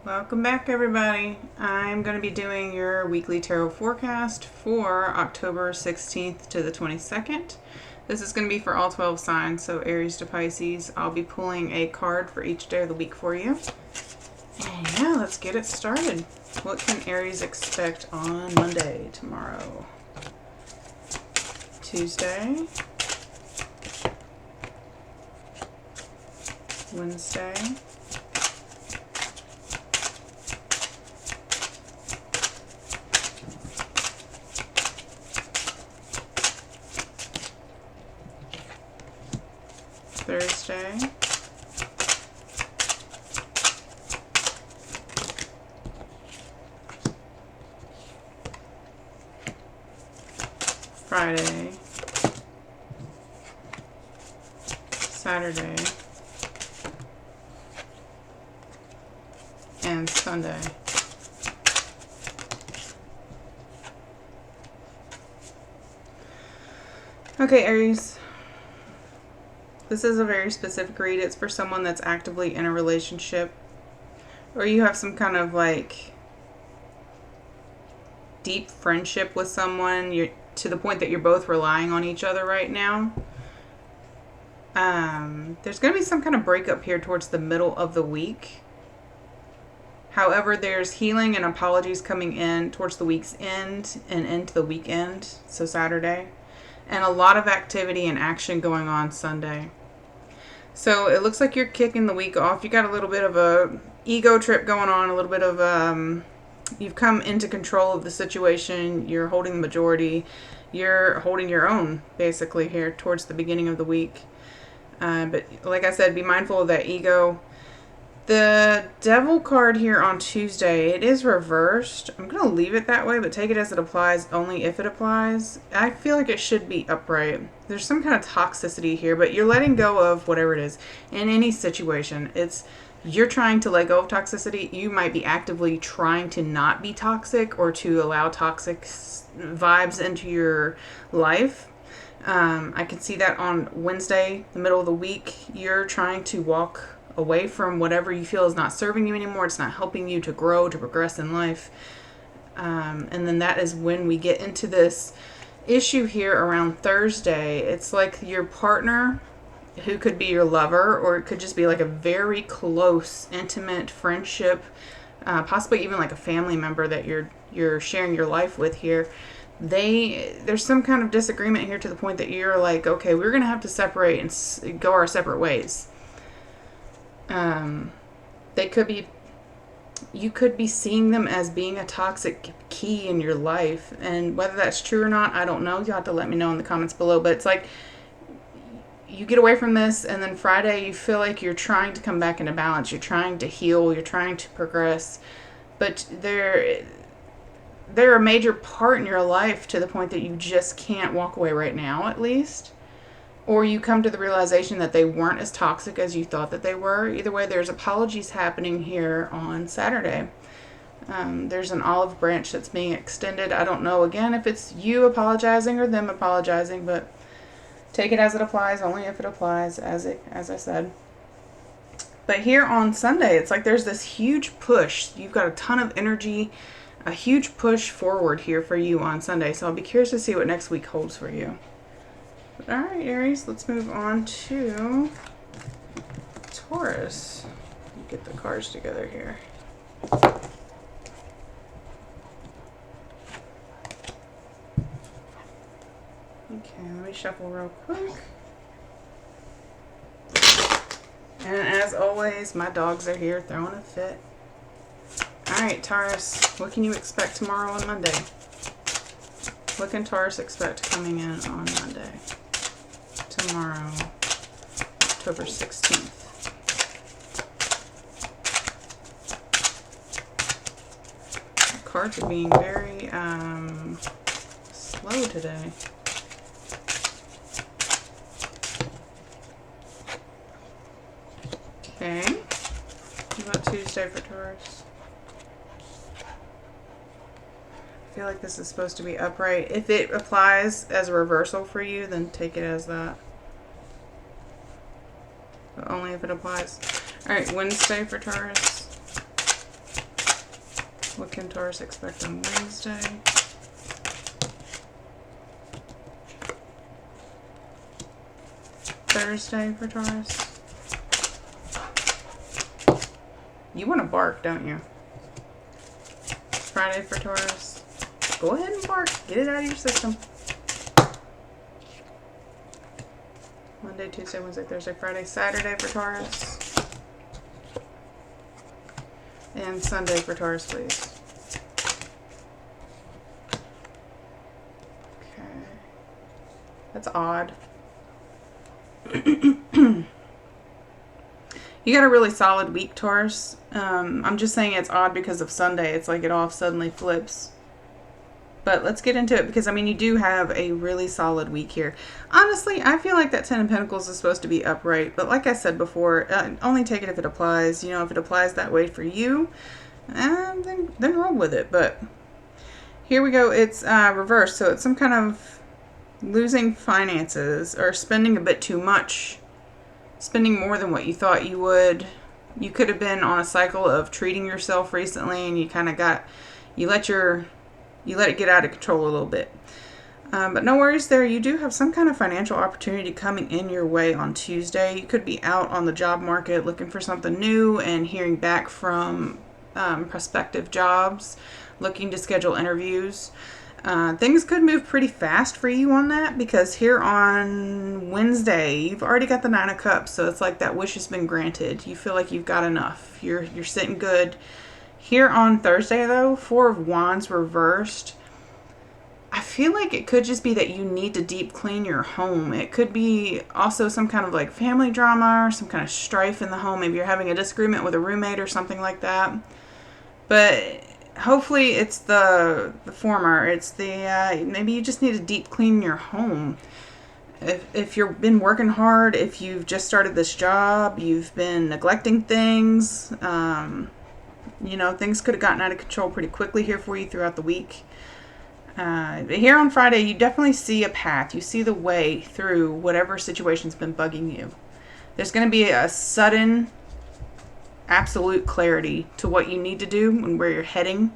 Welcome back, everybody. I'm going to be doing your weekly tarot forecast for October 16th to the 22nd. This is going to be for all 12 signs, so Aries to Pisces. I'll be pulling a card for each day of the week for you. And yeah, let's get it started. What can Aries expect on Monday, tomorrow? Tuesday. Wednesday. Thursday, Friday, Saturday, and Sunday. Okay, Aries. This is a very specific read. It's for someone that's actively in a relationship, or you have some kind of like deep friendship with someone. You're to the point that you're both relying on each other right now. There's going to be some kind of breakup here towards the middle of the week. However, there's healing and apologies coming in towards the week's end and into the weekend, so Saturday. And a lot of activity and action going on Sunday. So it looks like you're kicking the week off. You got a little bit of a ego trip going on, a little bit of you've come into control of the situation. You're holding the majority. You're holding your own basically here towards the beginning of the week. But like I said, be mindful of that ego. The Devil card here on Tuesday, it is reversed. I'm going to leave it that way, but take it as it applies, only if it applies. I feel like it should be upright. There's some kind of toxicity here, but you're letting go of whatever it is. In any situation, you're trying to let go of toxicity. You might be actively trying to not be toxic or to allow toxic vibes into your life. I can see that on Wednesday, the middle of the week. You're trying to walk away from whatever you feel is not serving you anymore. It's not helping you to grow, to progress in life. And then that is when we get into this issue here around Thursday. It's like your partner, who could be your lover, or it could just be like a very close, intimate friendship, possibly even like a family member that you're sharing your life with here. There's some kind of disagreement here to the point that you're like, okay, we're going to have to separate and go our separate ways. You could be seeing them as being a toxic key in your life, and whether that's true or not, I don't know. You'll have to let me know in the comments below. But it's like you get away from this, and then Friday you feel like you're trying to come back into balance. You're trying to heal. You're trying to progress, but they're a major part in your life to the point that you just can't walk away right now, at least. Or you come to the realization that they weren't as toxic as you thought that they were. Either way, there's apologies happening here on Saturday. There's an olive branch that's being extended. I don't know, again, if it's you apologizing or them apologizing, but take it as it applies, only if it applies, as I said. But here on Sunday, it's like there's this huge push. You've got a ton of energy, a huge push forward here for you on Sunday. So I'll be curious to see what next week holds for you. All right, Aries, let's move on to Taurus. Get the cards together here. Okay, let me shuffle real quick. And as always, my dogs are here throwing a fit. All right, Taurus, what can you expect tomorrow and Monday? What can Taurus expect coming in on Monday? Tomorrow, October 16th. The cards are being very slow today. Okay. What about Tuesday for Taurus? I feel like this is supposed to be upright. If it applies as a reversal for you, then take it as that. But only if it applies. Alright, Wednesday for Taurus. What can Taurus expect on Wednesday? Thursday for Taurus. You want to bark, don't you? Friday for Taurus. Go ahead and bark. Get it out of your system. Monday, Tuesday, Wednesday, Thursday, Friday, Saturday for Taurus. And Sunday for Taurus, please. Okay. That's odd. You got a really solid week, Taurus. I'm just saying it's odd because of Sunday. It's like it all suddenly flips. But let's get into it because, I mean, you do have a really solid week here. Honestly, I feel like that Ten of Pentacles is supposed to be upright. But like I said before, only take it if it applies. You know, if it applies that way for you, then roll with it. But here we go. It's reversed. So it's some kind of losing finances or spending a bit too much. Spending more than what you thought you would. You could have been on a cycle of treating yourself recently and you kind of you let it get out of control a little bit. But no worries there. You do have some kind of financial opportunity coming in your way on Tuesday. You could be out on the job market looking for something new and hearing back from prospective jobs, looking to schedule interviews. Things could move pretty fast for you on that because here on Wednesday, you've already got the Nine of Cups. So it's like that wish has been granted. You feel like you've got enough. You're sitting good. Here on Thursday, though, Four of Wands reversed. I feel like it could just be that you need to deep clean your home. It could be also some kind of like family drama or some kind of strife in the home. Maybe you're having a disagreement with a roommate or something like that. But hopefully it's the former. It's the maybe you just need to deep clean your home. If you've been working hard, if you've just started this job, you've been neglecting things. You know, things could have gotten out of control pretty quickly here for you throughout the week. Here on Friday, you definitely see a path. You see the way through whatever situation's been bugging you. There's going to be a sudden, absolute clarity to what you need to do and where you're heading.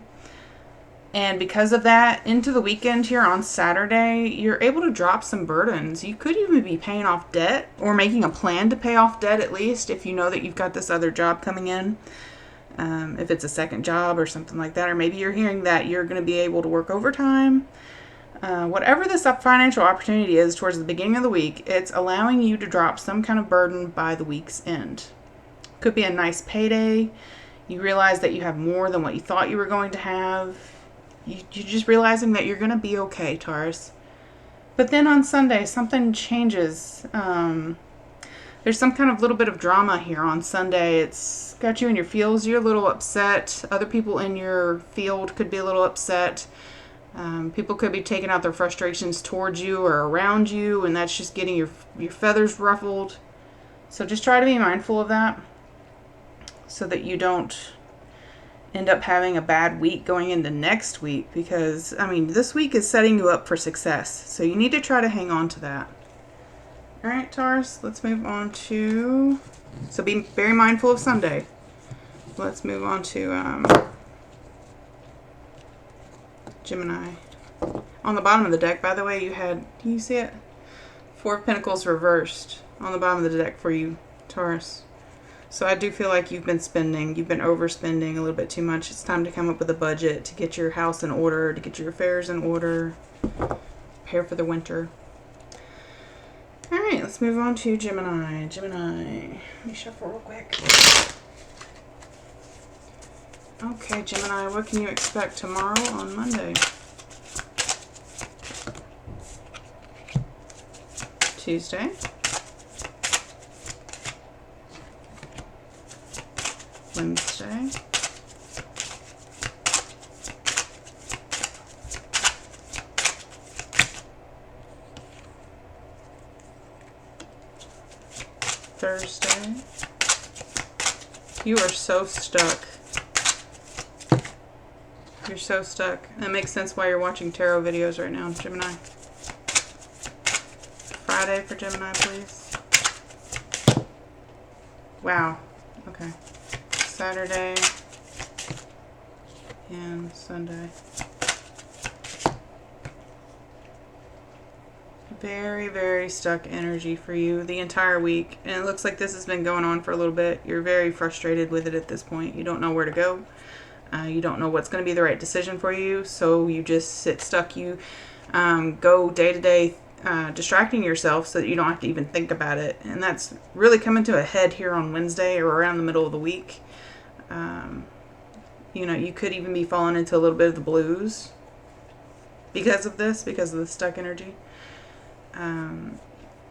And because of that, into the weekend here on Saturday, you're able to drop some burdens. You could even be paying off debt or making a plan to pay off debt at least if you know that you've got this other job coming in. If it's a second job or something like that, or maybe you're hearing that you're going to be able to work overtime. Whatever this financial opportunity is towards the beginning of the week, it's allowing you to drop some kind of burden by the week's end. Could be a nice payday. You realize that you have more than what you thought you were going to have. You're just realizing that you're going to be okay, Taurus. But then on Sunday, something changes. There's some kind of little bit of drama here on Sunday. It's got you in your feels. You're a little upset. Other people in your field could be a little upset. People could be taking out their frustrations towards you or around you, and that's just getting your feathers ruffled. So just try to be mindful of that so that you don't end up having a bad week going into next week, because, I mean, this week is setting you up for success. So you need to try to hang on to that. All right, Taurus, let's move on to, so be very mindful of Sunday. Let's move on to Gemini. On the bottom of the deck, by the way, you had, do you see it? Four of Pentacles reversed on the bottom of the deck for you, Taurus. So I do feel like you've been overspending a little bit too much. It's time to come up with a budget to get your house in order, to get your affairs in order, prepare for the winter. All right, let's move on to Gemini. Gemini, let me shuffle real quick. Okay, Gemini, what can you expect tomorrow on Monday? Tuesday. Wednesday. Thursday. You are so stuck. You're so stuck. That makes sense why you're watching tarot videos right now, Gemini. Friday for Gemini, please. Wow. Okay. Saturday. and Sunday. Very, very stuck energy for you the entire week. And it looks like this has been going on for a little bit. You're very frustrated with it at this point. You don't know where to go. You don't know what's going to be the right decision for you. So you just sit stuck. You go day to day distracting yourself so that you don't have to even think about it. And that's really coming to a head here on Wednesday or around the middle of the week. You know, you could even be falling into a little bit of the blues because of this, because of the stuck energy.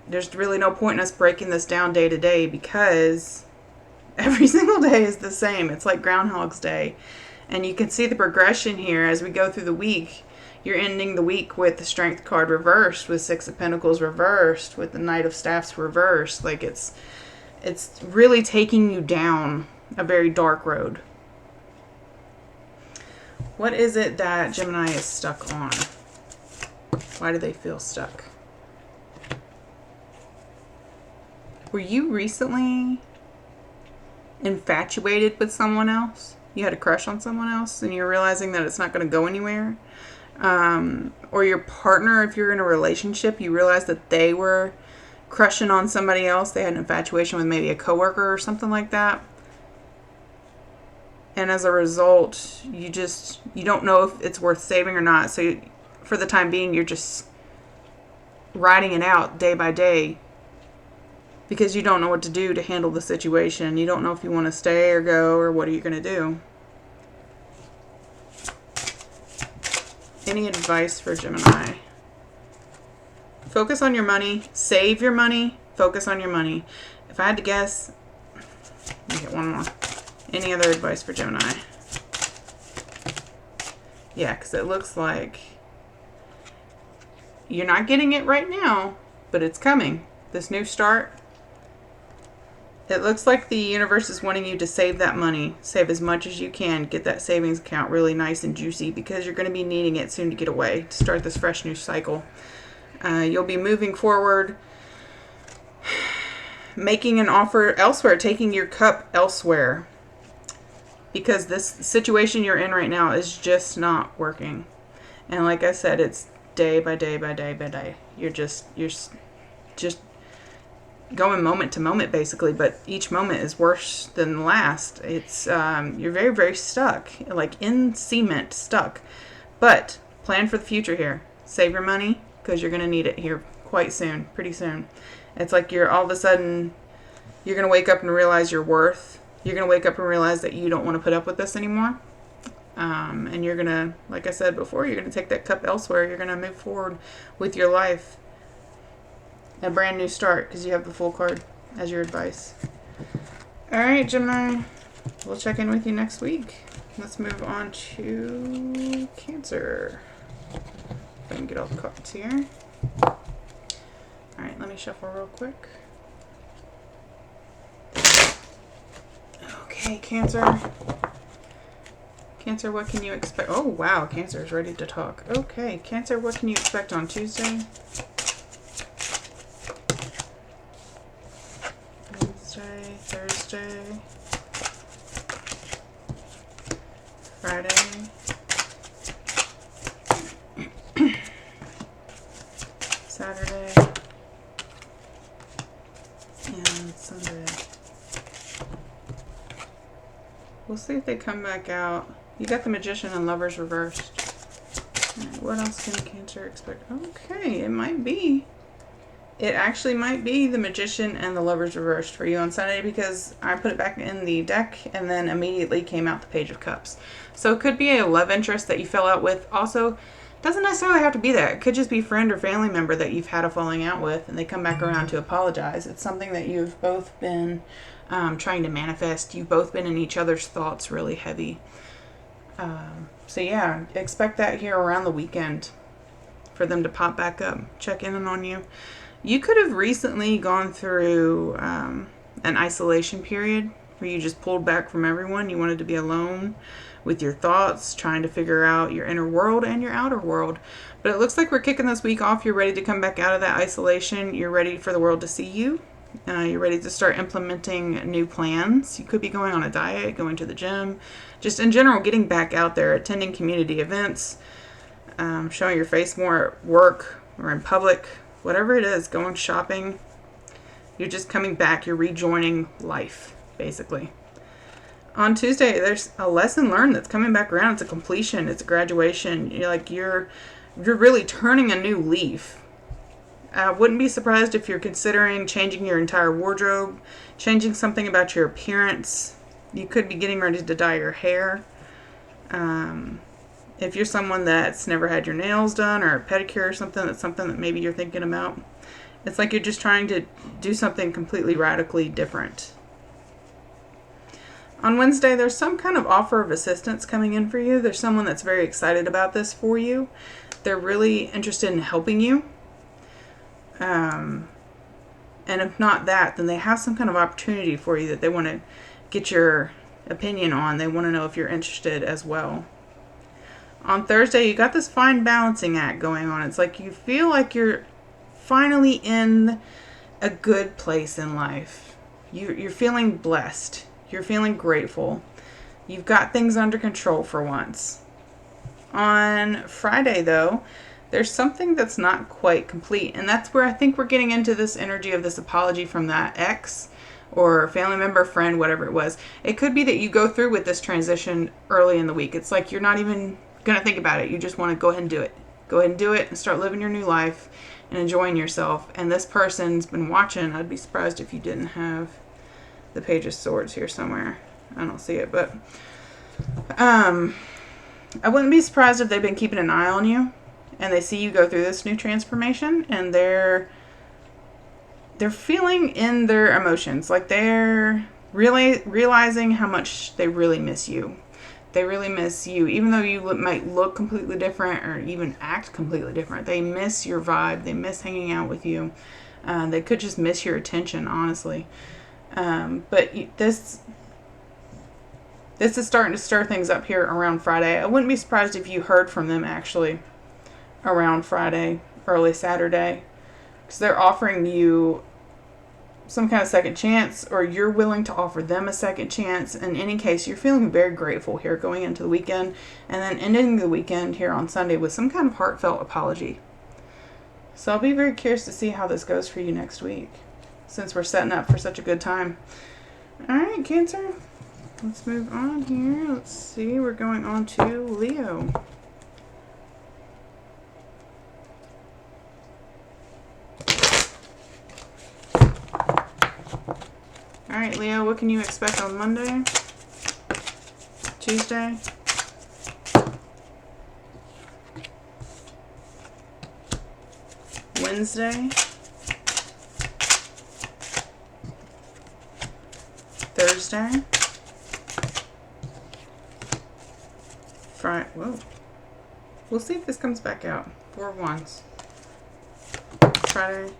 There's really no point in us breaking this down day to day because every single day is the same. It's like Groundhog's Day. And you can see the progression here as we go through the week. You're ending the week with the Strength card reversed, with Six of Pentacles reversed, with the Knight of Staffs reversed. Like it's really taking you down a very dark road. What is it that Gemini is stuck on? Why do they feel stuck? Were you recently infatuated with someone else? You had a crush on someone else and you're realizing that it's not going to go anywhere? Or your partner, if you're in a relationship, you realize that they were crushing on somebody else. They had an infatuation with maybe a coworker or something like that. And as a result, you don't know if it's worth saving or not. So for the time being, you're just riding it out day by day because you don't know what to do to handle the situation. You don't know if you want to stay or go, or what are you going to do. Any advice for Gemini? Focus on your money. Save your money. Focus on your money. If I had to guess, let me get one more. Any other advice for Gemini? Yeah, because it looks like you're not getting it right now, but it's coming. This new start. It looks like the universe is wanting you to save that money. Save as much as you can. Get that savings account really nice and juicy because you're going to be needing it soon to get away, to start this fresh new cycle. You'll be moving forward, making an offer elsewhere, taking your cup elsewhere. Because this situation you're in right now is just not working. And like I said, it's day by day by day by day. You're just going moment to moment basically, but each moment is worse than the last. It's you're very, very stuck, like in cement stuck. But plan for the future here. Save your money because you're going to need it here quite soon, pretty soon. It's like you're all of a sudden, you're going to wake up and realize your worth. You're going to wake up and realize that you don't want to put up with this anymore. And you're going to, like I said before, you're going to take that cup elsewhere. You're going to move forward with your life. A brand new start because you have the Fool card as your advice. All right, Gemini. We'll check in with you next week. Let's move on to Cancer. If I can get all the cards here. All right, let me shuffle real quick. Okay, Cancer. Cancer, what can you expect? Oh, wow, Cancer is ready to talk. Okay, Cancer, what can you expect on Tuesday? Wednesday, Thursday, Friday, Saturday, and Sunday. We'll see if they come back out. You got the Magician and Lovers reversed. Right, what else can Cancer expect? Okay, it might be. It actually might be the Magician and the Lovers reversed for you on Sunday because I put it back in the deck and then immediately came out the Page of Cups. So it could be a love interest that you fell out with. Also, doesn't necessarily have to be that. It could just be a friend or family member that you've had a falling out with and they come back around to apologize. It's something that you've both been trying to manifest. You've both been in each other's thoughts really heavy. So yeah, expect that here around the weekend for them to pop back up, check in on you. You could have recently gone through an isolation period where you just pulled back from everyone. You wanted to be alone with your thoughts, trying to figure out your inner world and your outer world. But it looks like we're kicking this week off. You're ready to come back out of that isolation. You're ready for the world to see you. You're ready to start implementing new plans. You could be going on a diet, going to the gym, just in general getting back out there, attending community events, showing your face more at work or in public, whatever it is, going shopping. You're just coming back. You're rejoining life, basically. On Tuesday, there's a lesson learned that's coming back around. It's a completion. It's a graduation. You're really turning a new leaf. I wouldn't be surprised if you're considering changing your entire wardrobe, changing something about your appearance. You could be getting ready to dye your hair. If you're someone that's never had your nails done or a pedicure or something, that's something that maybe you're thinking about. It's like you're just trying to do something completely radically different. On Wednesday, there's some kind of offer of assistance coming in for you. There's someone that's very excited about this for you. They're really interested in helping you. And if not that, then they have some kind of opportunity for you that they want to get your opinion on. They want to know if you're interested as well. On Thursday, you got this fine balancing act going on. It's like you feel like you're finally in a good place in life. You're feeling blessed. You're feeling grateful. You've got things under control for once. On Friday, though, there's something that's not quite complete. And that's where I think we're getting into this energy of this apology from that ex or family member, friend, whatever it was. It could be that you go through with this transition early in the week. It's like you're not even going to think about it. You just want to go ahead and do it. Go ahead and do it and start living your new life and enjoying yourself. And this person's been watching. I'd be surprised if you didn't have the Page of Swords here somewhere. I don't see it, but I wouldn't be surprised if they've been keeping an eye on you and they see you go through this new transformation, and they're feeling in their emotions, like they're really realizing how much they really miss you. They really miss you, even though you might look completely different or even act completely different. They miss your vibe. They miss hanging out with you. They could just miss your attention, honestly. But this is starting to stir things up here around Friday. I wouldn't be surprised if you heard from them actually around Friday, early Saturday, because they're offering you some kind of second chance, or you're willing to offer them a second chance. In any case, you're feeling very grateful here going into the weekend, and then ending the weekend here on Sunday with some kind of heartfelt apology. So I'll be very curious to see how this goes for you next week, since we're setting up for such a good time. All right, Cancer. Let's move on here. Let's see. We're going on to Leo. All right, Leo, what can you expect on Monday, Tuesday, Wednesday, Thursday, Friday? Whoa. We'll see if this comes back out. 4 of Wands. Friday,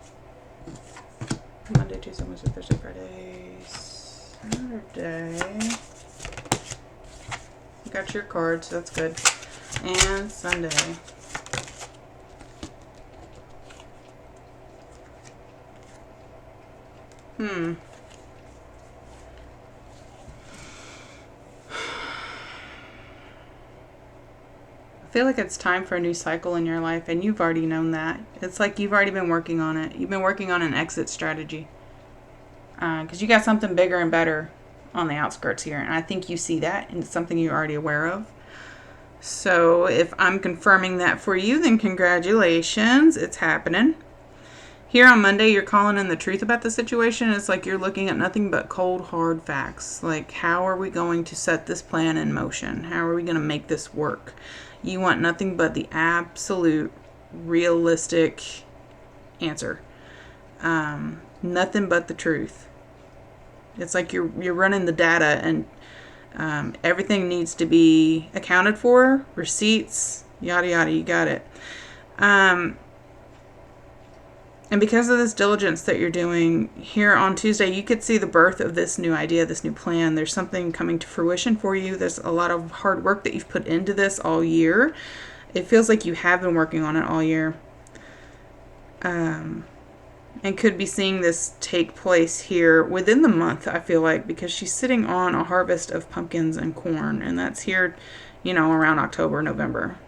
Monday, Tuesday, Wednesday, Thursday, Friday, Saturday. You got your cards, that's good. And Sunday. I feel like it's time for a new cycle in your life, and you've already known that. It's like you've already been working on it. You've been working on an exit strategy. Because you got something bigger and better on the outskirts here, and I think you see that, and it's something you're already aware of. So if I'm confirming that for you, then congratulations. It's happening. Here on Monday, you're calling in the truth about the situation. It's like you're looking at nothing but cold, hard facts. Like, how are we going to set this plan in motion? How are we going to make this work? You want nothing but the absolute realistic answer. Nothing but the truth. It's like you're running the data, and everything needs to be accounted for, receipts, yada yada, you got it. And because of this diligence that you're doing here on Tuesday, you could see the birth of this new idea, this new plan. There's something coming to fruition for you. There's a lot of hard work that you've put into this all year. It feels like you have been working on it all year. And and could be seeing this take place here within the month, I feel like, because she's sitting on a harvest of pumpkins and corn, and that's here, you know, around October, November.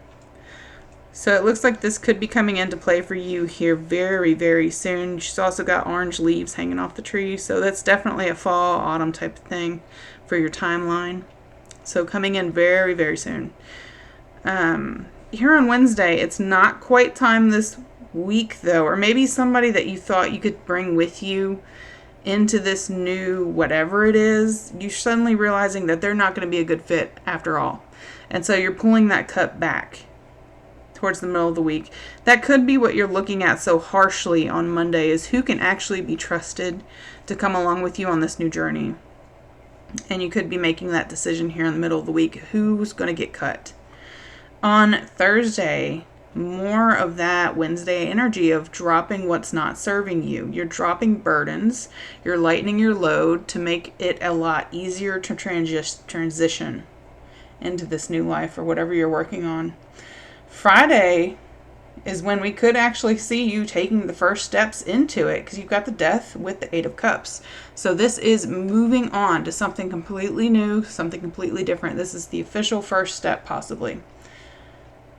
So it looks like this could be coming into play for you here very, very soon. She's also got orange leaves hanging off the tree, so that's definitely a fall, autumn type of thing for your timeline. So coming in very, very soon. Here on Wednesday, it's not quite time this week though, or maybe somebody that you thought you could bring with you into this new whatever it is, you're suddenly realizing that they're not going to be a good fit after all. And so you're pulling that cup back towards the middle of the week. That could be what you're looking at so harshly on Monday, is who can actually be trusted to come along with you on this new journey. And you could be making that decision here in the middle of the week, who's going to get cut. On Thursday, more of that Wednesday energy of dropping what's not serving you. You're dropping burdens. You're lightening your load to make it a lot easier to transition into this new life or whatever you're working on. Friday is when we could actually see you taking the first steps into it, because you've got the Death with the Eight of Cups. So this is moving on to something completely new, something completely different. This is the official first step, possibly.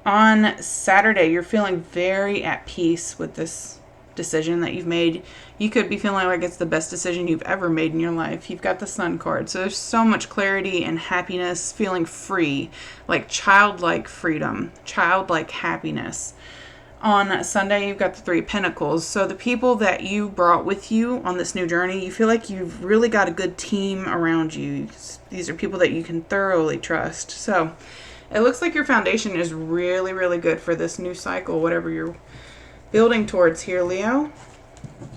On Saturday, you're feeling very at peace with this decision that you've made. You could be feeling like it's the best decision you've ever made in your life. You've got the Sun card. So there's so much clarity and happiness, feeling free, like childlike freedom, childlike happiness. On Sunday, you've got the Three of Pentacles. So the people that you brought with you on this new journey, you feel like you've really got a good team around you. These are people that you can thoroughly trust. So it looks like your foundation is really, really good for this new cycle, whatever you're building towards here, Leo.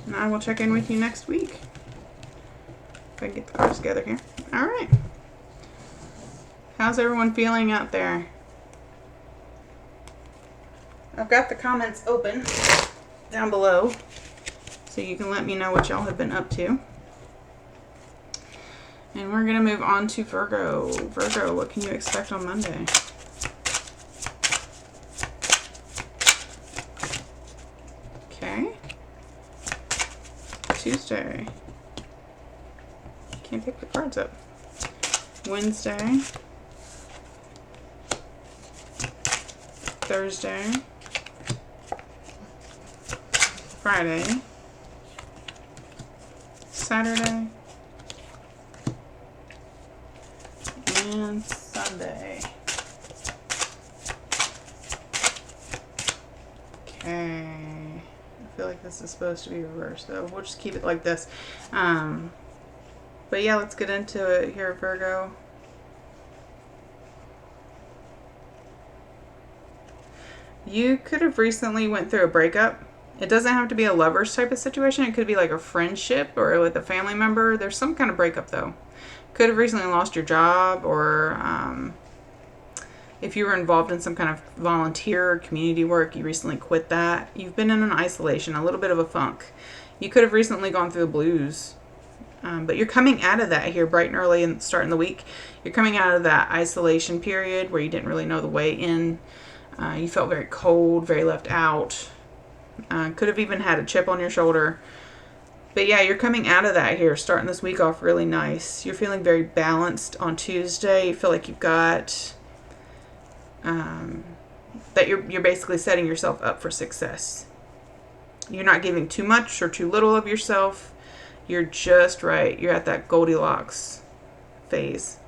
And I will check in with you next week. If I can get the cards together here. All right. How's everyone feeling out there? I've got the comments open down below, so you can let me know what y'all have been up to. And we're going to move on to Virgo. Virgo, what can you expect on Monday? Okay. Tuesday. Can't pick the cards up. Wednesday. Thursday. Friday. Saturday. And Sunday. Okay. I feel like this is supposed to be reversed, though. We'll just keep it like this. But yeah, let's get into it here, Virgo. You could have recently went through a breakup. It doesn't have to be a lover's type of situation. It could be like a friendship or with a family member. There's some kind of breakup, though. Could have recently lost your job, or if you were involved in some kind of volunteer or community work, you recently quit that. You've been in an isolation, a little bit of a funk. You could have recently gone through the blues. But you're coming out of that here bright and early and starting the week. You're coming out of that isolation period where you didn't really know the way in. You felt very cold, very left out. Could have even had a chip on your shoulder. But yeah, you're coming out of that here, starting this week off really nice. You're feeling very balanced on Tuesday. You feel like you've got, that you're basically setting yourself up for success. You're not giving too much or too little of yourself. You're just right. You're at that Goldilocks phase.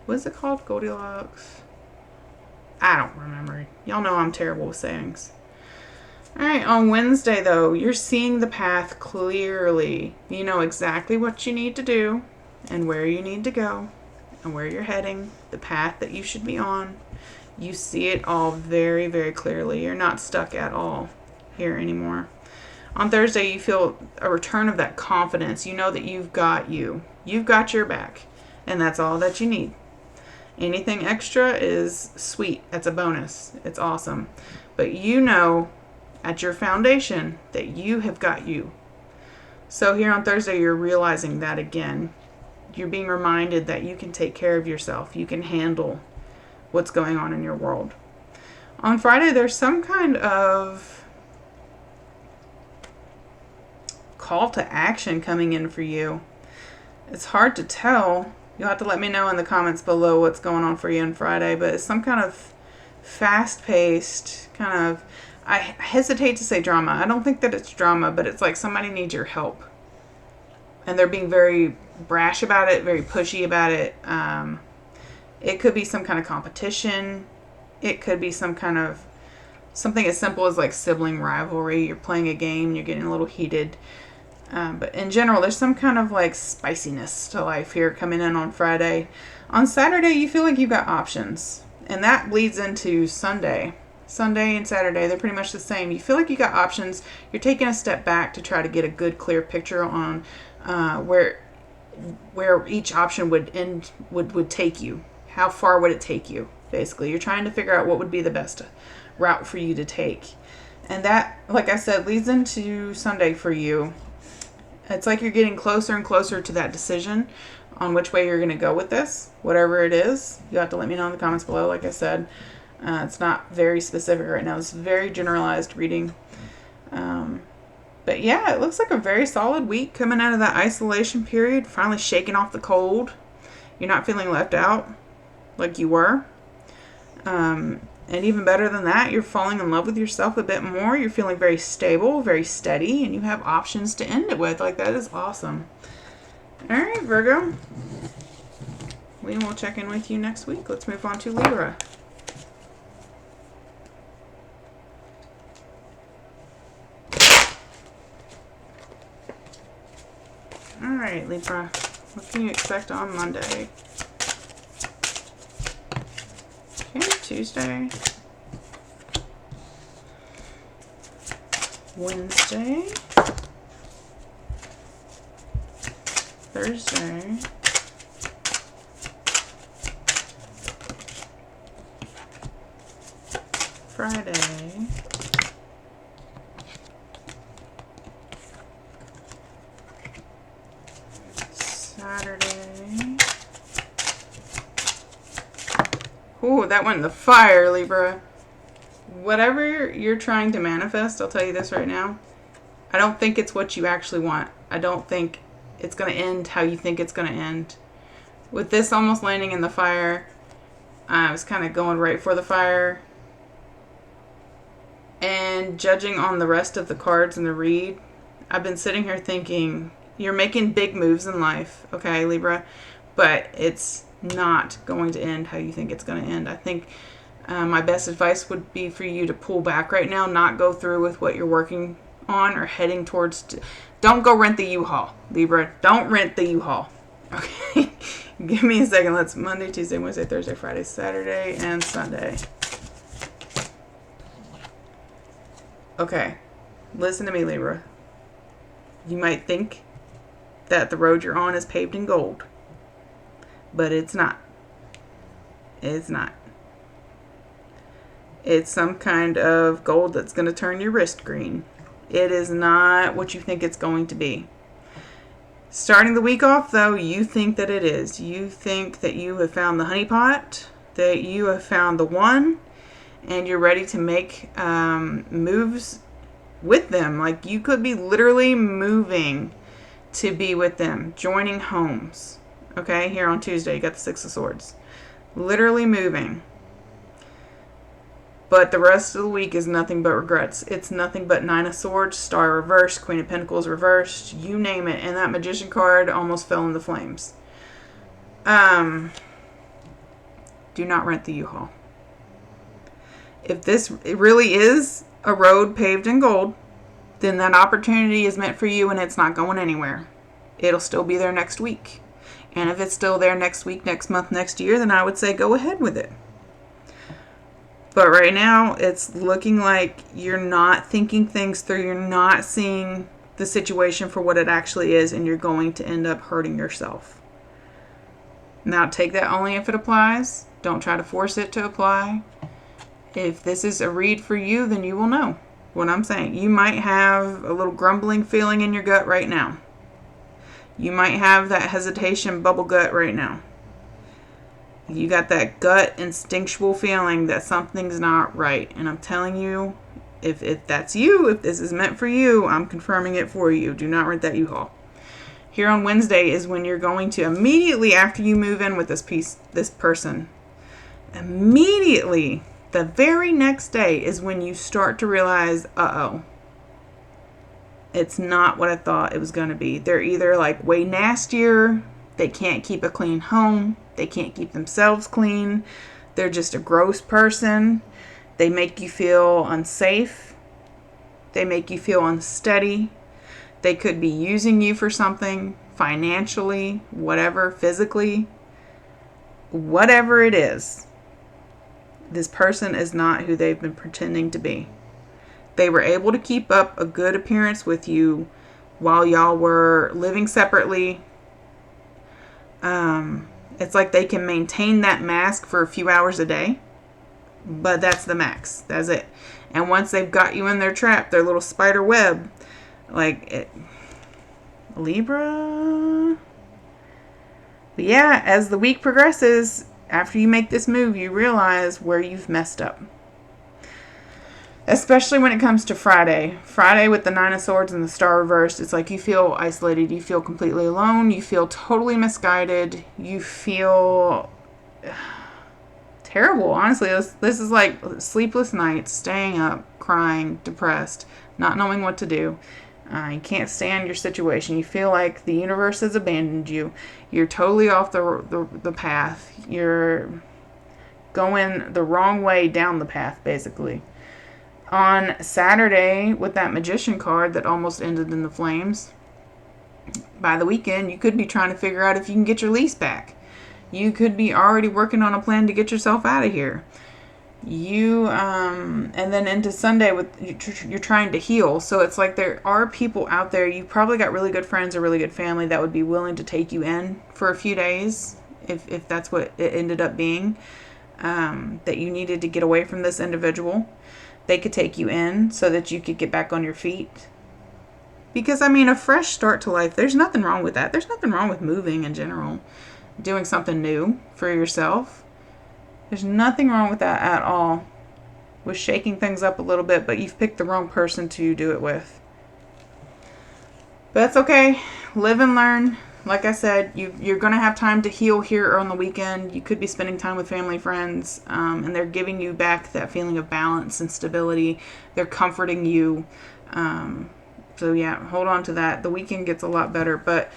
What is it called? Goldilocks? I don't remember. Y'all know I'm terrible with sayings. Alright, on Wednesday though, you're seeing the path clearly. You know exactly what you need to do and where you need to go and where you're heading, the path that you should be on. You see it all very, very clearly. You're not stuck at all here anymore. On Thursday, you feel a return of that confidence. You know that you've got you. You've got your back, and that's all that you need. Anything extra is sweet. That's a bonus. It's awesome. But you know at your foundation that you have got you. So here on Thursday, you're realizing that again. You're being reminded that you can take care of yourself. You can handle what's going on in your world. On Friday, there's some kind of call to action coming in for you. It's hard to tell. You'll have to let me know in the comments below what's going on for you on Friday, but it's some kind of fast-paced kind of, I hesitate to say drama. I don't think that it's drama, but it's like somebody needs your help. And they're being very brash about it, very pushy about it. It could be some kind of competition. It could be some kind of, something as simple as like sibling rivalry. You're playing a game, you're getting a little heated. But in general, there's some kind of like spiciness to life here coming in on Friday. On Saturday, you feel like you've got options. And that bleeds into Sunday. Sunday and Saturday, they're pretty much the same. You feel like you got options. You're taking a step back to try to get a good, clear picture on where each option would take you. How far would it take you? Basically, you're trying to figure out what would be the best route for you to take. And that, like I said, leads into Sunday for you. It's like you're getting closer and closer to that decision on which way you're going to go with this, whatever it is. You have to let me know in the comments below. Like I said, it's not very specific right now. It's very generalized reading. But yeah, it looks like a very solid week coming out of that isolation period, finally shaking off the cold. You're not feeling left out like you were. And even better than that, you're falling in love with yourself a bit more. You're feeling very stable, very steady, and you have options to end it with. Like, that is awesome. All right, Virgo. We will check in with you next week. Let's move on to Libra. All right, Libra. What can you expect on Monday? Okay, Tuesday, Wednesday, Thursday, Friday, Saturday. Ooh, that went in the fire, Libra. Whatever you're trying to manifest, I'll tell you this right now, I don't think it's what you actually want. I don't think it's going to end how you think it's going to end. With this almost landing in the fire, I was kind of going right for the fire. And judging on the rest of the cards in the read, I've been sitting here thinking, you're making big moves in life, okay, Libra? But it's not going to end how you think it's going to end. I think my best advice would be for you to pull back right now, not go through with what you're working on or heading towards. Don't go rent the U-Haul, Libra. Don't rent the U-Haul. Okay, give me a second. Let's Monday, Tuesday, Wednesday, Thursday, Friday, Saturday, and Sunday. Okay, listen to me, Libra. You might think that the road you're on is paved in gold. But it's not. It's not. It's some kind of gold that's going to turn your wrist green. It is not what you think it's going to be. Starting the week off, though, you think that it is. You think that you have found the honeypot, that you have found the one, and you're ready to make moves with them. Like, you could be literally moving to be with them, joining homes. Okay, here on Tuesday, you got the Six of Swords. Literally moving. But the rest of the week is nothing but regrets. It's nothing but Nine of Swords, Star reversed, Queen of Pentacles reversed, you name it. And that Magician card almost fell in the flames. Do not rent the U-Haul. If this really is a road paved in gold, then that opportunity is meant for you and it's not going anywhere. It'll still be there next week. And if it's still there next week, next month, next year, then I would say go ahead with it. But right now, it's looking like you're not thinking things through. You're not seeing the situation for what it actually is, and you're going to end up hurting yourself. Now, take that only if it applies. Don't try to force it to apply. If this is a read for you, then you will know what I'm saying. You might have a little grumbling feeling in your gut right now. You might have that hesitation bubble gut right now. You got that gut instinctual feeling that something's not right. And I'm telling you, If that's you, if this is meant for you, I'm confirming it for you. Do not rent that U-Haul. Here on Wednesday is when you're going to immediately after you move in with this person, immediately the very next day is when you start to realize, uh-oh, it's not what I thought it was going to be. They're either like way nastier, they can't keep a clean home, they can't keep themselves clean, they're just a gross person, they make you feel unsafe, they make you feel unsteady, they could be using you for something, financially, whatever, physically, whatever it is. This person is not who they've been pretending to be. They were able to keep up a good appearance with you while y'all were living separately. It's like they can maintain that mask for a few hours a day, but that's the max. That's it. And once they've got you in their trap, their little spider web, Libra. But yeah, as the week progresses, after you make this move, you realize where you've messed up. Especially when it comes to Friday. Friday with the Nine of Swords and the Star reversed, it's like you feel isolated. You feel completely alone. You feel totally misguided. You feel terrible. Honestly, this is like sleepless nights, staying up, crying, depressed, not knowing what to do. You can't stand your situation. You feel like the universe has abandoned you. You're totally off the path. You're going the wrong way down the path, basically. On Saturday, with that Magician card that almost ended in the flames, by the weekend, you could be trying to figure out if you can get your lease back. You could be already working on a plan to get yourself out of here. And then into Sunday, you're trying to heal. So it's like there are people out there, you probably got really good friends or really good family that would be willing to take you in for a few days, if that's what it ended up being, that you needed to get away from this individual. They could take you in so that you could get back on your feet. Because, a fresh start to life, there's nothing wrong with that. There's nothing wrong with moving in general. Doing something new for yourself. There's nothing wrong with that at all. With shaking things up a little bit, but you've picked the wrong person to do it with. But that's okay. Live and learn. Like I said, you're going to have time to heal here on the weekend. You could be spending time with family, friends, and they're giving you back that feeling of balance and stability. They're comforting you. So yeah, hold on to that. The weekend gets a lot better, but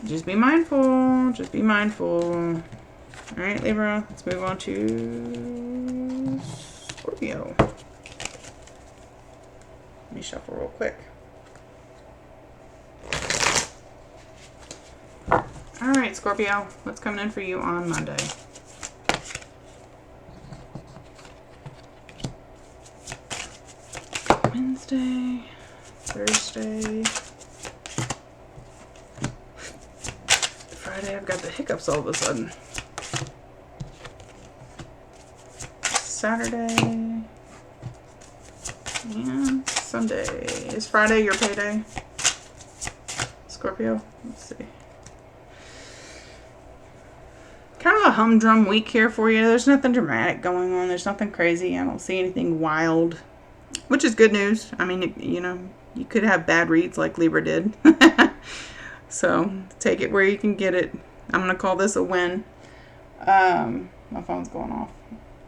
just be mindful. Just be mindful. All right, Libra, let's move on to Scorpio. Let me shuffle real quick. All right, Scorpio, what's coming in for you on Monday? Wednesday, Thursday, Friday. I've got the hiccups all of a sudden. Saturday and Sunday. Is Friday your payday, Scorpio? Let's see. Kind of a humdrum week here for you. There's nothing dramatic going on. There's nothing crazy. I don't see anything wild, which is good news. You could have bad reads like Libra did. So take it where you can get it. I'm going to call this a win. My phone's going off.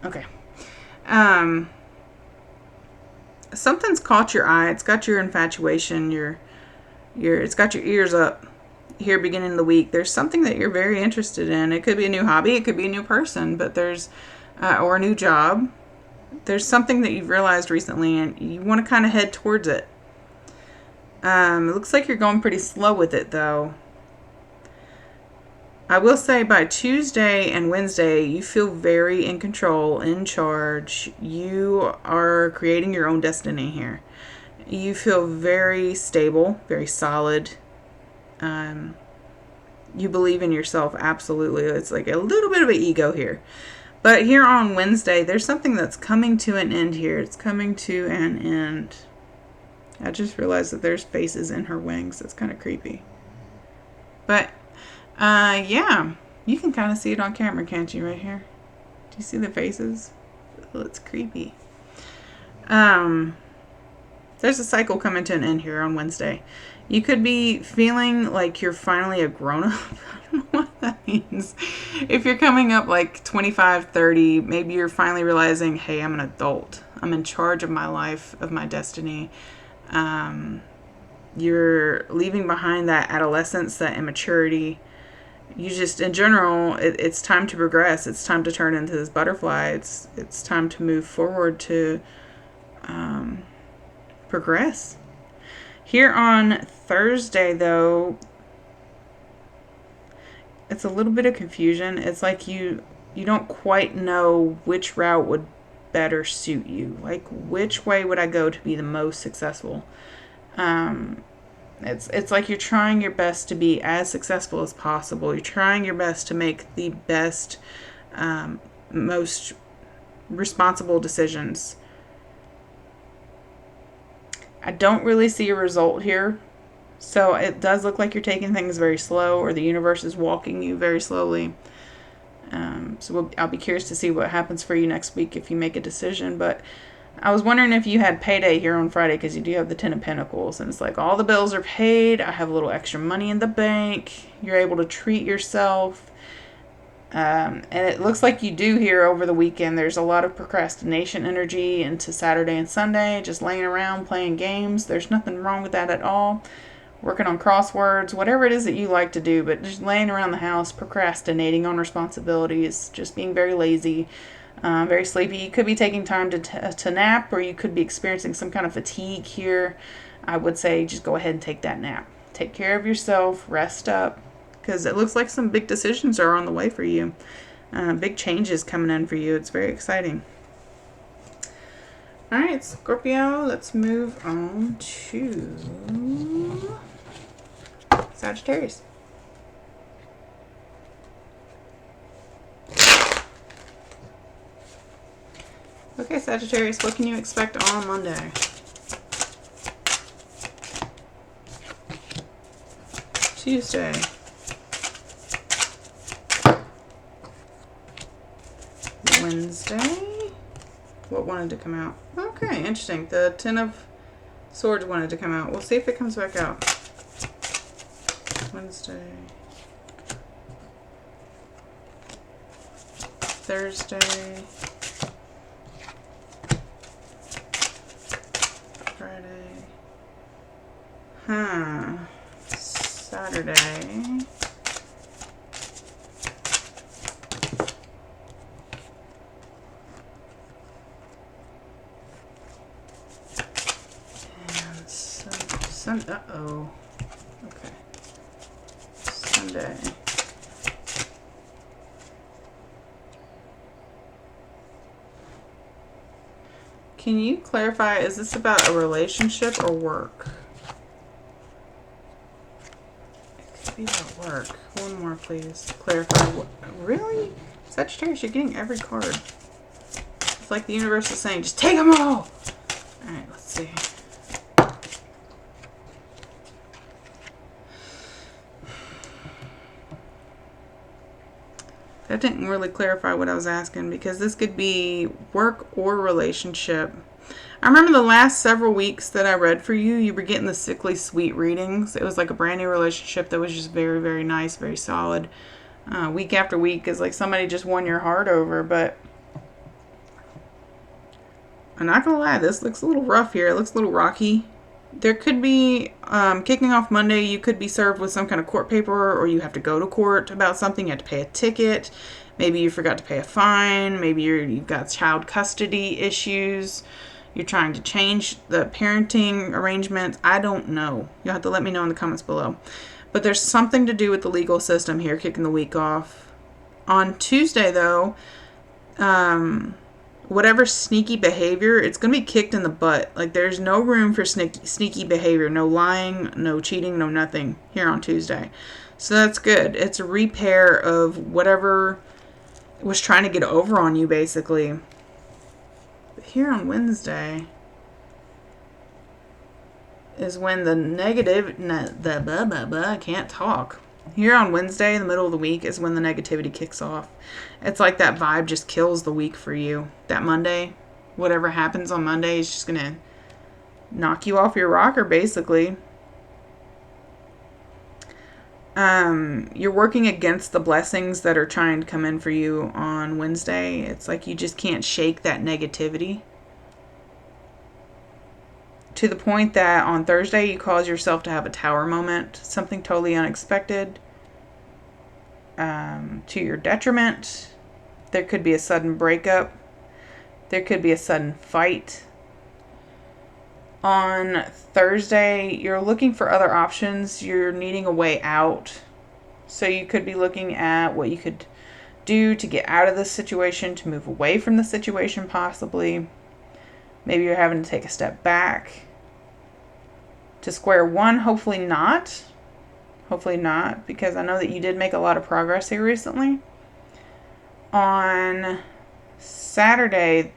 Okay. Something's caught your eye. It's got your infatuation. It's got your ears up. Here beginning of the week, there's something that you're very interested in. It could be a new hobby, it could be a new person, but there's or a new job. There's something that you've realized recently and you want to kind of head towards it. It looks like you're going pretty slow with it though. I will say by Tuesday and Wednesday you feel very in control, in charge. You are creating your own destiny here. You feel very stable, very solid. You believe in yourself, absolutely. It's like a little bit of an ego here. But here on Wednesday, there's something that's coming to an end here. It's coming to an end. I just realized that there's faces in her wings. That's kind of creepy. But, yeah. You can kind of see it on camera, can't you, right here? Do you see the faces? Oh, it's creepy. There's a cycle coming to an end here on Wednesday. You could be feeling like you're finally a grown-up. I don't know what that means. If you're coming up like 25, 30, maybe you're finally realizing, hey, I'm an adult. I'm in charge of my life, of my destiny. You're leaving behind that adolescence, that immaturity. You just, in general, it's time to progress. It's time to turn into this butterfly. It's time to move forward to progress. Here on Thursday, though, it's a little bit of confusion. It's like you don't quite know which route would better suit you. Like, which way would I go to be the most successful? It's like you're trying your best to be as successful as possible. You're trying your best to make the best, most responsible decisions. I don't really see a result here. So it does look like you're taking things very slow, or the universe is walking you very slowly. I'll be curious to see what happens for you next week if you make a decision. But I was wondering if you had payday here on Friday, because you do have the Ten of Pentacles. And it's like all the bills are paid. I have a little extra money in the bank. You're able to treat yourself. And it looks like you do here over the weekend. There's a lot of procrastination energy into Saturday and Sunday, just laying around playing games. There's nothing wrong with that at all. Working on crosswords, whatever it is that you like to do, but just laying around the house, procrastinating on responsibilities, just being very lazy, very sleepy. You could be taking time to nap, or you could be experiencing some kind of fatigue here. I would say just go ahead and take that nap. Take care of yourself, rest up, because it looks like some big decisions are on the way for you. Big changes coming in for you. It's very exciting. All right, Scorpio, let's move on to Sagittarius. Okay, Sagittarius, what can you expect on Monday? Tuesday. Wednesday. What wanted to come out? Okay, interesting. The Ten of Swords wanted to come out. We'll see if it comes back out. Wednesday. Thursday. Friday. Saturday. Uh-oh. Okay. Sunday. Can you clarify, is this about a relationship or work? It could be about work. One more, please. Clarify. Really? Sagittarius, you're getting every card. It's like the universe is saying, just take them all! Alright, let's see. That didn't really clarify what I was asking, because this could be work or relationship. I remember the last several weeks that I read for you, you were getting the sickly sweet readings. It was like a brand new relationship that was just very, very nice, very solid. Week after week is like somebody just won your heart over, but I'm not going to lie, this looks a little rough here. It looks a little rocky. There could be, kicking off Monday, you could be served with some kind of court paper, or you have to go to court about something. You have to pay a ticket. Maybe you forgot to pay a fine. Maybe you've got child custody issues. You're trying to change the parenting arrangements. I don't know. You'll have to let me know in the comments below. But there's something to do with the legal system here, kicking the week off. On Tuesday, though, whatever sneaky behavior, it's going to be kicked in the butt. Like, there's no room for sneaky behavior. No lying, no cheating, no nothing here on Tuesday. So that's good. It's a repair of whatever was trying to get over on you, basically. But here on Wednesday is when the negative, I can't talk. Here on Wednesday, in the middle of the week, is when the negativity kicks off. It's like that vibe just kills the week for you. That Monday, whatever happens on Monday is just going to knock you off your rocker, basically. You're working against the blessings that are trying to come in for you on Wednesday. It's like you just can't shake that negativity. To the point that on Thursday you cause yourself to have a tower moment. Something totally unexpected. To your detriment. There could be a sudden breakup. There could be a sudden fight. On Thursday, you're looking for other options. You're needing a way out. So you could be looking at what you could do to get out of this situation, to move away from the situation possibly. Maybe you're having to take a step back. To square one, hopefully not. Hopefully not, because I know that you did make a lot of progress here recently. On Saturday,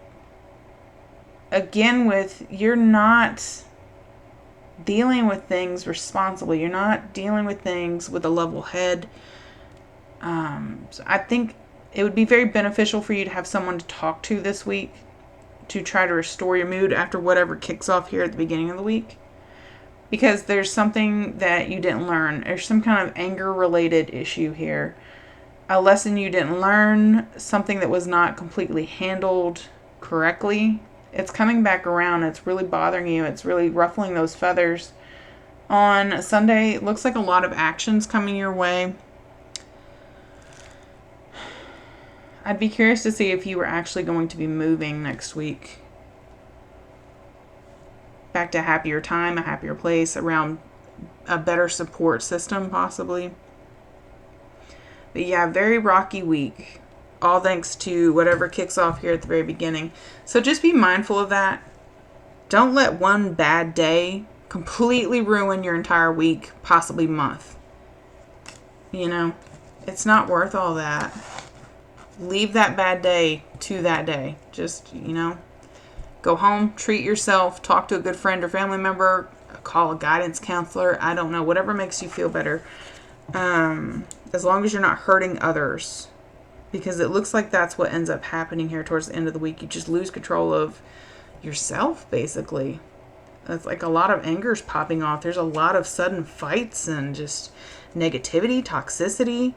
again, you're not dealing with things responsibly. You're not dealing with things with a level head. So I think it would be very beneficial for you to have someone to talk to this week to try to restore your mood after whatever kicks off here at the beginning of the week. Because there's something that you didn't learn. There's some kind of anger-related issue here. A lesson you didn't learn, something that was not completely handled correctly. It's coming back around. It's really bothering you. It's really ruffling those feathers. On Sunday, it looks like a lot of actions coming your way. I'd be curious to see if you were actually going to be moving next week. Back to a happier time, a happier place, around a better support system, possibly. But yeah, very rocky week. All thanks to whatever kicks off here at the very beginning. So just be mindful of that. Don't let one bad day completely ruin your entire week, possibly month. You know, it's not worth all that. Leave that bad day to that day. Just, go home, treat yourself, talk to a good friend or family member, call a guidance counselor. I don't know, whatever makes you feel better. As long as you're not hurting others. Because it looks like that's what ends up happening here towards the end of the week. You just lose control of yourself, basically. It's like a lot of anger's popping off. There's a lot of sudden fights and just negativity, toxicity.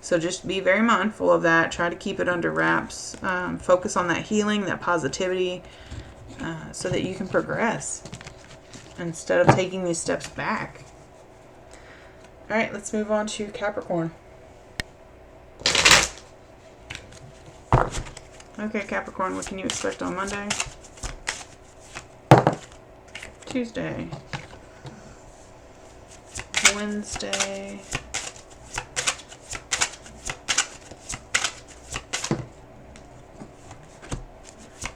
So just be very mindful of that. Try to keep it under wraps. Focus on that healing, that positivity, so that you can progress instead of taking these steps back. All right, let's move on to Capricorn. Okay, Capricorn, what can you expect on Monday? Tuesday. Wednesday.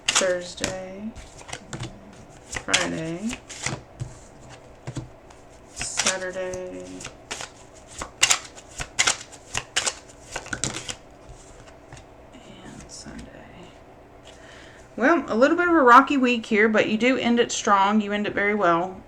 Thursday. Friday. Saturday. Well, a little bit of a rocky week here, but you do end it strong. You end it very well.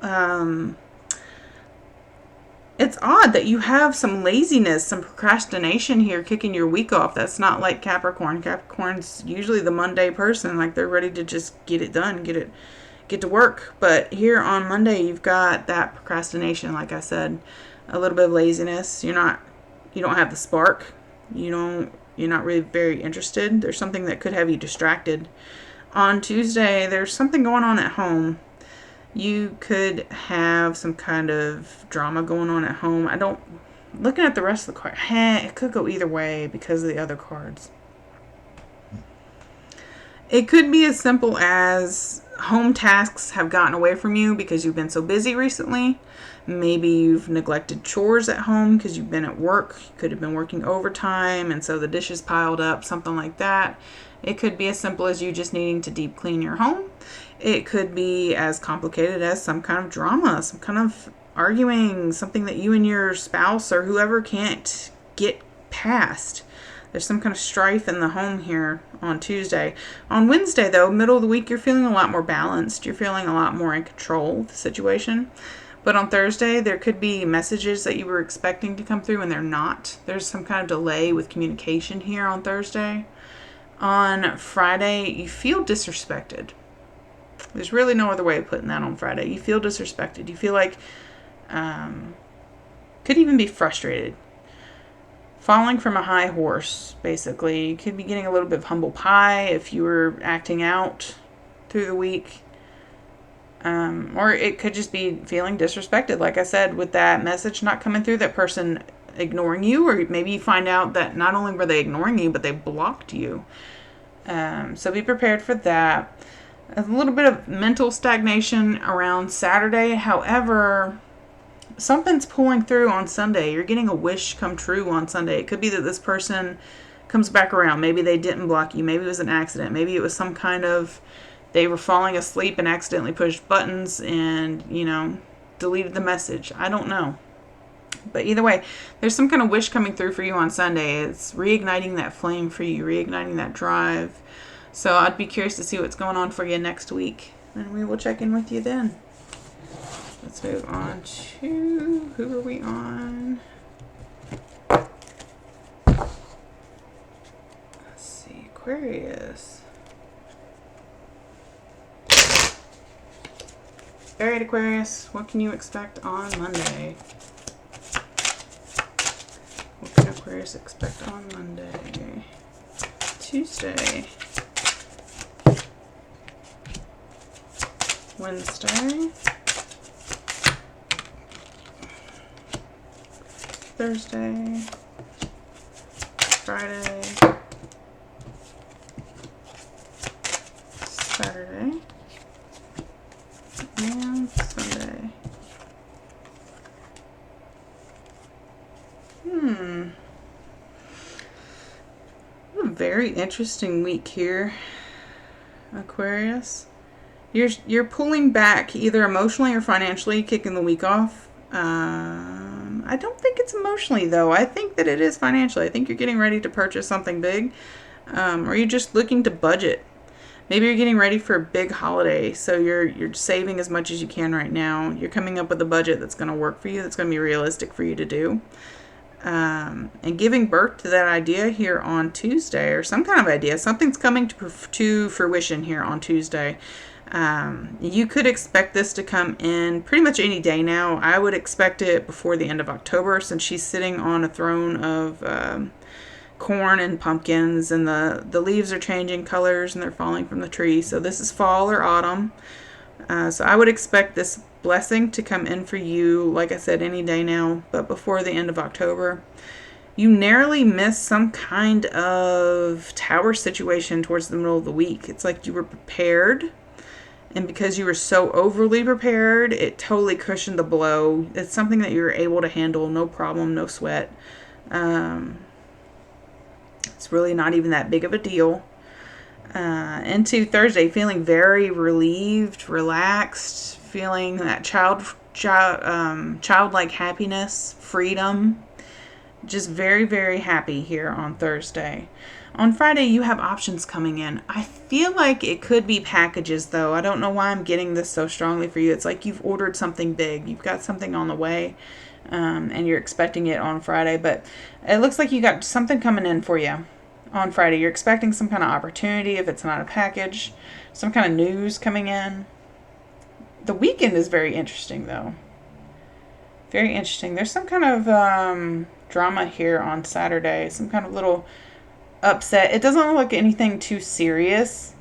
It's odd that you have some laziness, some procrastination here kicking your week off. That's not like Capricorn. Capricorn's usually the Monday person. Like they're ready to just get it done, get to work. But here on Monday, you've got that procrastination. Like I said, a little bit of laziness. You don't have the spark. You're not really very interested. There's something that could have you distracted. On Tuesday, there's something going on at home. You could have some kind of drama going on at home. Looking at the rest of the card, it could go either way because of the other cards. It could be as simple as home tasks have gotten away from you because you've been so busy recently. Maybe you've neglected chores at home because you've been at work. You could have been working overtime, and so the dishes piled up, something like that. It could be as simple as you just needing to deep clean your home. It could be as complicated as some kind of drama, some kind of arguing, something that you and your spouse or whoever can't get past. There's some kind of strife in the home here on Tuesday. On Wednesday, though, middle of the week, you're feeling a lot more balanced. You're feeling a lot more in control of the situation. But on Thursday, there could be messages that you were expecting to come through and they're not. There's some kind of delay with communication here on Thursday. On Friday, you feel disrespected. There's really no other way of putting that on Friday. You feel disrespected. You feel like, could even be frustrated. Falling from a high horse, basically. You could be getting a little bit of humble pie if you were acting out through the week. Or it could just be feeling disrespected. Like I said, with that message not coming through, that person ignoring you, or maybe you find out that not only were they ignoring you, but they blocked you. So be prepared for that. A little bit of mental stagnation around Saturday. However, something's pulling through on Sunday. You're getting a wish come true on Sunday. It could be that this person comes back around. Maybe they didn't block you. Maybe it was an accident. Maybe it was some kind of, they were falling asleep and accidentally pushed buttons and, deleted the message. I don't know. But either way, there's some kind of wish coming through for you on Sunday. It's reigniting that flame for you, reigniting that drive. So I'd be curious to see what's going on for you next week. And we will check in with you then. Let's move on to, who are we on? Let's see, Aquarius. All right, Aquarius, what can you expect on Monday? What can Aquarius expect on Monday? Tuesday. Wednesday. Thursday. Friday. Saturday. And Sunday. A very interesting week here, Aquarius. You're pulling back either emotionally or financially, kicking the week off. I don't think it's emotionally though. I think that it is financially. I think you're getting ready to purchase something big, or you're just looking to budget. Maybe you're getting ready for a big holiday, so you're saving as much as you can right now. You're coming up with a budget that's going to work for you, that's going to be realistic for you to do. And giving birth to that idea here on Tuesday, or some kind of idea. Something's coming to fruition here on Tuesday. You could expect this to come in pretty much any day now. I would expect it before the end of October, since she's sitting on a throne of corn and pumpkins, and the leaves are changing colors and they're falling from the tree. So this is fall or autumn. So I would expect this blessing to come in for you, like I said, any day now, but before the end of October. You narrowly missed some kind of tower situation towards the middle of the week. It's like you were prepared, and because you were so overly prepared, it totally cushioned the blow. It's something that you were able to handle, no problem, no sweat. It's really not even that big of a deal. Into Thursday, feeling very relieved, relaxed, feeling that childlike happiness, freedom. Just very, very happy here on Thursday. On Friday, you have options coming in. I feel like it could be packages, though. I don't know why I'm getting this so strongly for you. It's like you've ordered something big. You've got something on the way, and you're expecting it on Friday. But it looks like you got something coming in for you on Friday. You're expecting some kind of opportunity, if it's not a package, some kind of news coming in. The weekend is very interesting, though. Very interesting. There's some kind of drama here on Saturday, some kind of little upset. It doesn't look like anything too serious,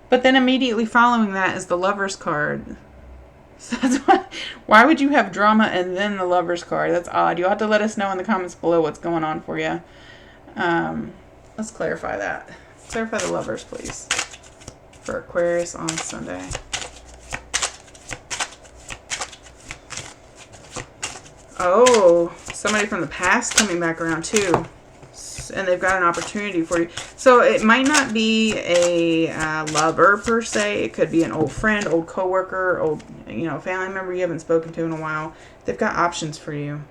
but then immediately following that is the Lover's card. So that's why would you have drama and then the Lover's card? That's odd. You'll have to let us know in the comments below what's going on for you. Let's clarify that. Clarify the Lovers, please, for Aquarius on Sunday. Oh, somebody from the past coming back around too. And they've got an opportunity for you. So it might not be a lover per se. It could be an old friend, old coworker, old family member you haven't spoken to in a while. They've got options for you.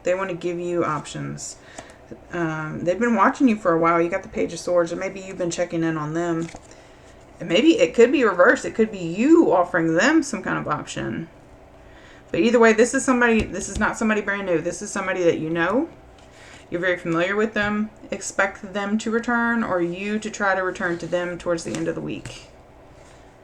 They want to give you options. They've been watching you for a while. You got the Page of Swords, or maybe you've been checking in on them. And maybe it could be reversed. It could be you offering them some kind of option. But either way, this is not somebody brand new. This is somebody that you know. You're very familiar with them. Expect them to return, or you to try to return to them towards the end of the week.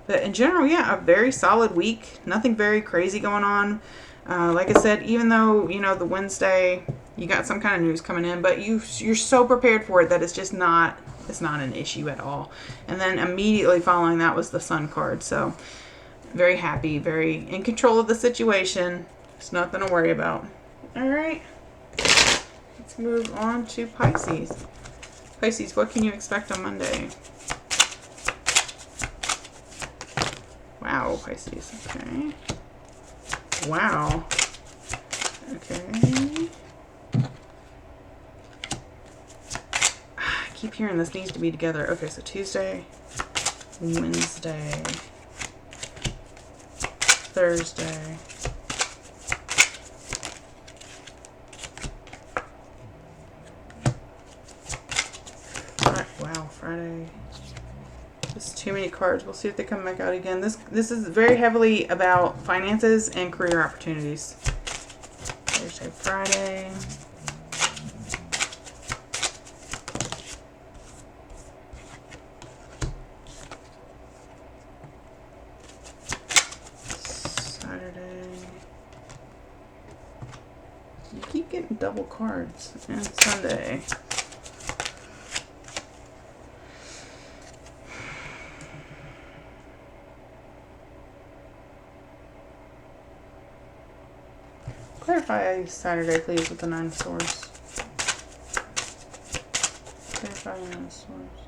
But in general, yeah, a very solid week. Nothing very crazy going on. Like I said, even though, the Wednesday, you got some kind of news coming in, but you're so prepared for it that it's not an issue at all. And then immediately following that was the Sun card. So very happy, very in control of the situation. It's nothing to worry about. All right. Let's move on to Pisces. Pisces, what can you expect on Monday? Wow, Pisces. Okay. Wow. Okay. I keep hearing this needs to be together. Okay, so Tuesday, Wednesday, Thursday. Wow, Friday. Just too many cards. We'll see if they come back out again. This is very heavily about finances and career opportunities. Thursday, Friday. Saturday. You keep getting double cards. And Sunday. Clarify Saturday, please, with the 9 of Swords. Clarify 9 of Swords.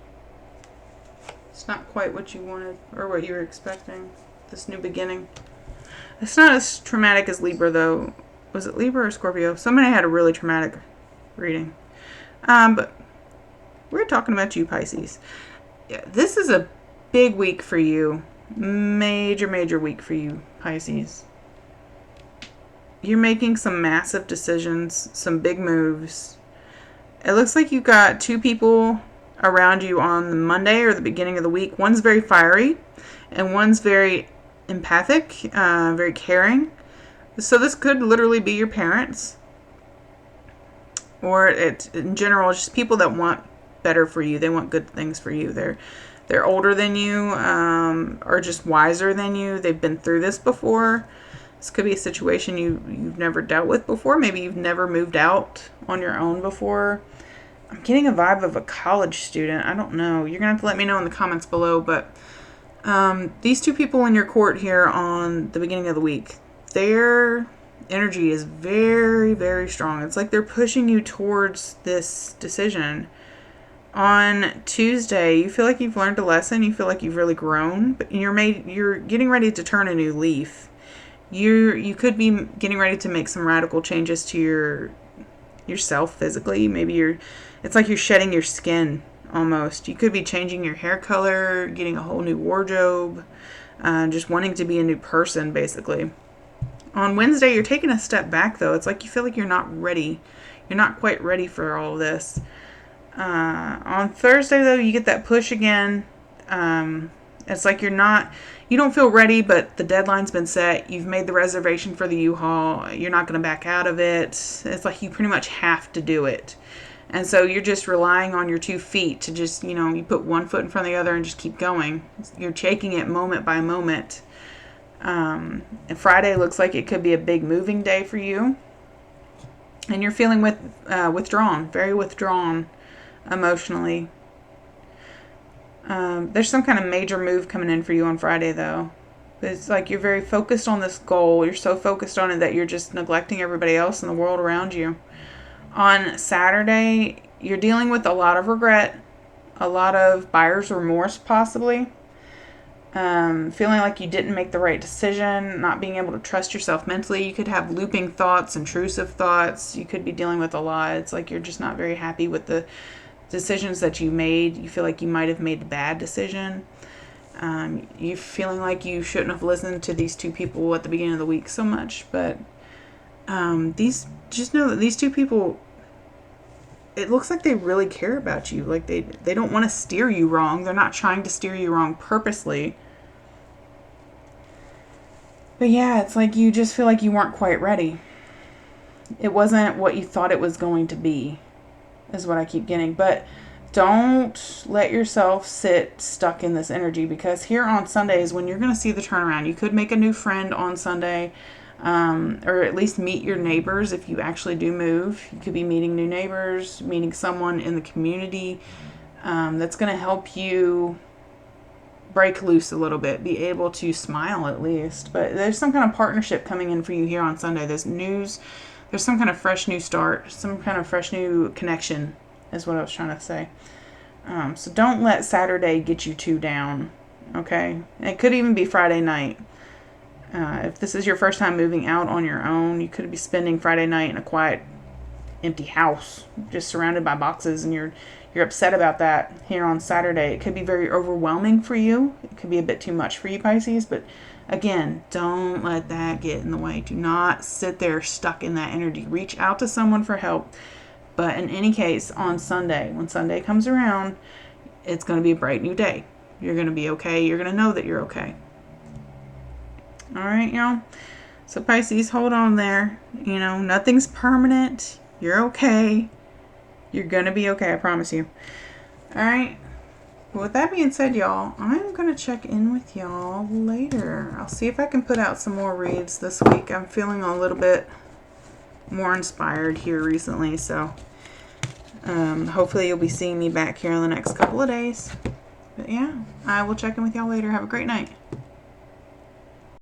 It's not quite what you wanted or what you were expecting. This new beginning. It's not as traumatic as Libra, though. Was it Libra or Scorpio? Somebody had a really traumatic reading. But we're talking about you, Pisces. Yeah, this is a big week for you. Major, major week for you, Pisces. You're making some massive decisions, some big moves. It looks like you got 2 people around you on the Monday or the beginning of the week. One's very fiery and one's very empathic, very caring. So this could literally be your parents. Or in general, just people that want better for you. They want good things for you. They're older than you, or just wiser than you. They've been through this before. This could be a situation you've never dealt with before. Maybe you've never moved out on your own before. I'm getting a vibe of a college student. I don't know. You're going to have to let me know in the comments below. But these 2 people in your court here on the beginning of the week, their energy is very, very strong. It's like they're pushing you towards this decision. On Tuesday, you feel like you've learned a lesson. You feel like you've really grown. But you're getting ready to turn a new leaf. You could be getting ready to make some radical changes to yourself physically. Maybe it's like you're shedding your skin almost. You could be changing your hair color, getting a whole new wardrobe, just wanting to be a new person basically. On Wednesday, you're taking a step back though. It's like you feel like you're not ready. You're not quite ready for all of this. On Thursday though, you get that push again. It's like you don't feel ready, but the deadline's been set. You've made the reservation for the U-Haul. You're not going to back out of it. It's like you pretty much have to do it. And so you're just relying on your 2 feet to just, you put one foot in front of the other and just keep going. You're taking it moment by moment. And Friday looks like it could be a big moving day for you. And you're feeling withdrawn, very withdrawn emotionally. There's some kind of major move coming in for you on Friday, though. It's like you're very focused on this goal. You're so focused on it that you're just neglecting everybody else in the world around you. On Saturday, you're dealing with a lot of regret, a lot of buyer's remorse, possibly. Feeling like you didn't make the right decision, not being able to trust yourself mentally. You could have looping thoughts, intrusive thoughts. You could be dealing with a lot. It's like you're just not very happy with the decisions that you made. You feel like you might have made a bad decision. You're feeling like you shouldn't have listened to these 2 people at the beginning of the week so much. But just know that these 2 people, it looks like they really care about you. Like they don't want to steer you wrong. They're not trying to steer you wrong purposely. But yeah, it's like you just feel like you weren't quite ready. It wasn't what you thought it was going to be, is what I keep getting. But don't let yourself sit stuck in this energy, because here on Sunday is when you're going to see the turnaround. You could make a new friend on Sunday, or at least meet your neighbors if you actually do move. You could be meeting new neighbors, meeting someone in the community that's going to help you break loose a little bit, be able to smile at least. But there's some kind of partnership coming in for you here on Sunday. There's some kind of fresh new start, some kind of fresh new connection is what I was trying to say. So don't let Saturday get you too down, okay? It could even be Friday night. If this is your first time moving out on your own, you could be spending Friday night in a quiet, empty house, just surrounded by boxes, and you're upset about that here on Saturday. It could be very overwhelming for you. It could be a bit too much for you, Pisces, but again, don't let that get in the way. Do not sit there stuck in that energy. Reach out to someone for help. But in any case, on Sunday, when Sunday comes around, it's going to be a bright new day. You're going to be okay. You're going to know that you're okay. All right, y'all. So Pisces, hold on there. You know, nothing's permanent. You're okay. You're going to be okay, I promise you. All right. With that being said, y'all, I'm going to check in with y'all later. I'll see if I can put out some more reads this week. I'm feeling a little bit more inspired here recently, so hopefully you'll be seeing me back here in the next couple of days. But yeah, I will check in with y'all later. Have a great night.